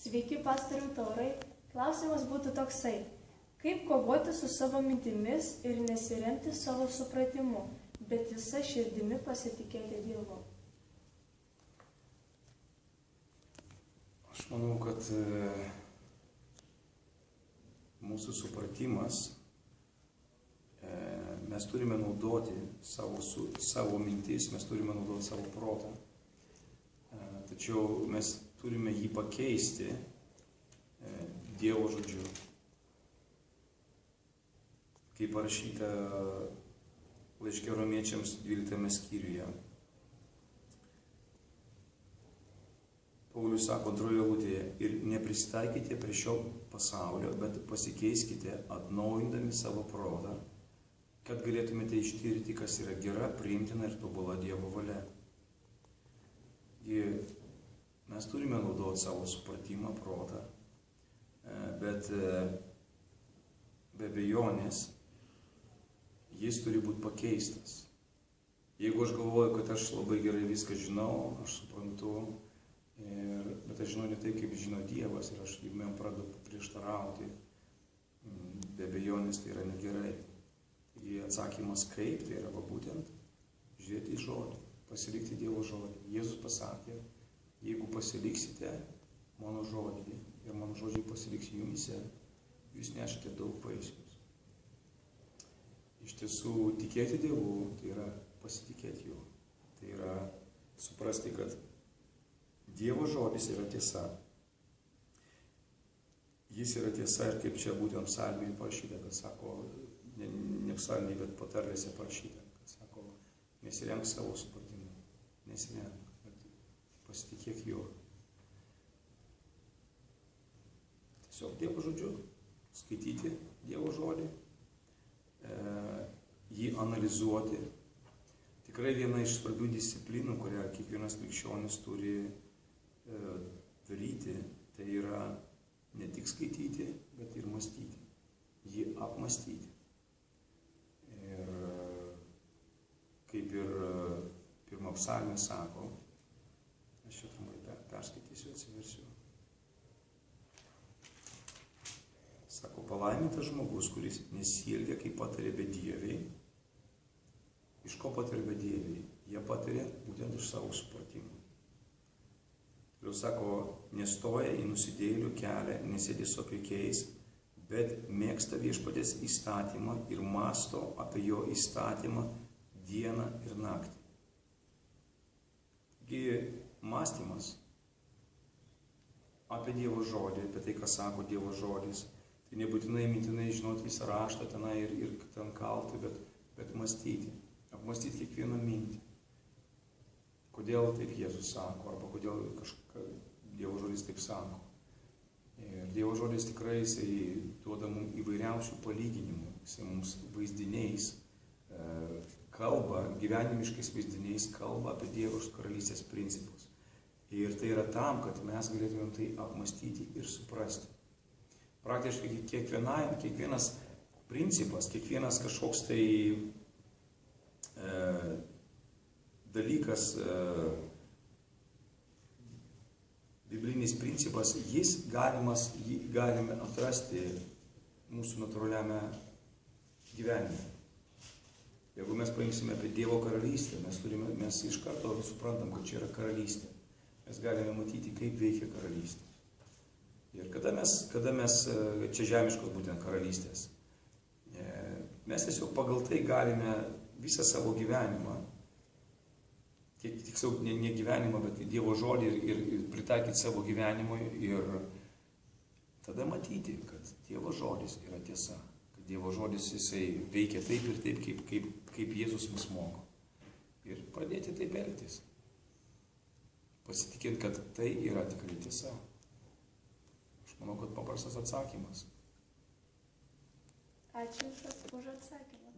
Sveiki, pastoriau Taurai. Klausimas būtų toksai. Kaip kovoti su savo mintimis ir nesiremti savo supratimu, bet visa širdimi pasitikėti Dievu? Aš manau, kad mūsų supratimas, mes turime naudoti savo mintis, mes turime naudoti savo protą. Tačiau mes turime jį pakeisti Dievo žodžiu. Kaip parašyta laiške Romiečiams 12 skyriuje. Paulius sako antroje eilutėje: ir neprisitaikite prie šio pasaulio, bet pasikeiskite atnaujindami savo protą, kad galėtumėte ištirti, kas yra gera, priimtina ir tobula Dievo valia. Mes turime naudoti savo supratimą, protą, bet be abejonės jis turi būti pakeistas. Jeigu aš galvoju, kad aš labai gerai viską žinau, aš suprantu, bet aš žinau ne taip, kaip žino Dievas, ir aš jam pradedu prieštarauti, be abejonės tai yra negerai. Taigi atsakymas kaip, tai yra būtent žiūrėti į žodį, pasilikti Dievo žodį. Jėzus pasakė: jeigu pasiliksite mano žodį ir mano žodžiai pasiliks jumise, jūs nešite daug vaisių. Iš tiesų, tikėti Dievu, tai yra pasitikėti juo. Tai yra suprasti, kad Dievo žodis yra tiesa. Jis yra tiesa, ir kaip čia būtent psalmėje parašyta, kad sako, ne psalmėje, bet patarlėse parašyta, kad sako, nesirenk savo supratimu, nesirenk, bet pasitikėk juo. Tiesiog Dievo žodžiu, skaityti Dievo žodį, jį analizuoti. Tikrai viena iš svarbių disciplinų, kurią kiekvienas krikščionis turi daryti, tai yra ne tik skaityti, bet ir mąstyti, jį apmąstyti. Ir kaip ir pirma psalmė sako, aš čia trumpai perskaitysiu, atsiversiu. Sako, palaimintas žmogus, kuris nesielgia, kaip patarė bedieviai. Iš ko patarė bedieviai? Jie patarė būtent iš savo supratimo. Toliau sako, nestoja į nusidėjėlių kelią, nesėdi su apeikiais, bet mėgsta viešpaties įstatymą ir mąsto apie jo įstatymą dieną ir naktį. Taigi mąstymas apie Dievo žodį, apie tai, ką sako Dievo žodis, tai nebūtinai mintinai žinoti visą raštą tenai ir ten kalti, bet mąstyti, apmąstyti kiekvieną mintį. Kodėl taip Jėzus sako, arba kodėl Dievo žodis taip sako. Ir Dievo žodis tikrai jisai duoda mums įvairiausių palyginimų, jisai mums vaizdiniais kalba, gyvenimiškais vaizdiniais kalba apie Dievo karalystės principus. Ir tai yra tam, kad mes galėtumėm tai apmąstyti ir suprasti. Praktiškai kiekvienas principas, kiekvienas kažkoks tai dalykas, biblinis principas, jį galime atrasti mūsų natūraliame gyvenime. Jeigu mes paimsime apie Dievo karalystę, mes iš karto suprantam, kad čia yra karalystė. Mes galime matyti, kaip veikia karalystė. Ir kada mes čia žemiškos būtent karalystės, mes tiesiog pagal tai galime visą savo gyvenimą, tiksliau ne gyvenimą, bet Dievo žodį ir pritaikyti savo gyvenimui ir tada matyti, kad Dievo žodis yra tiesa, kad Dievo žodis jisai veikia taip ir taip, kaip Jėzus mus moko. Ir pradėti taip elgtis. Pasitikėti, kad tai yra tikrai tiesa. Manau, kad paprastas atsakymas. Ačiū už atsakymą.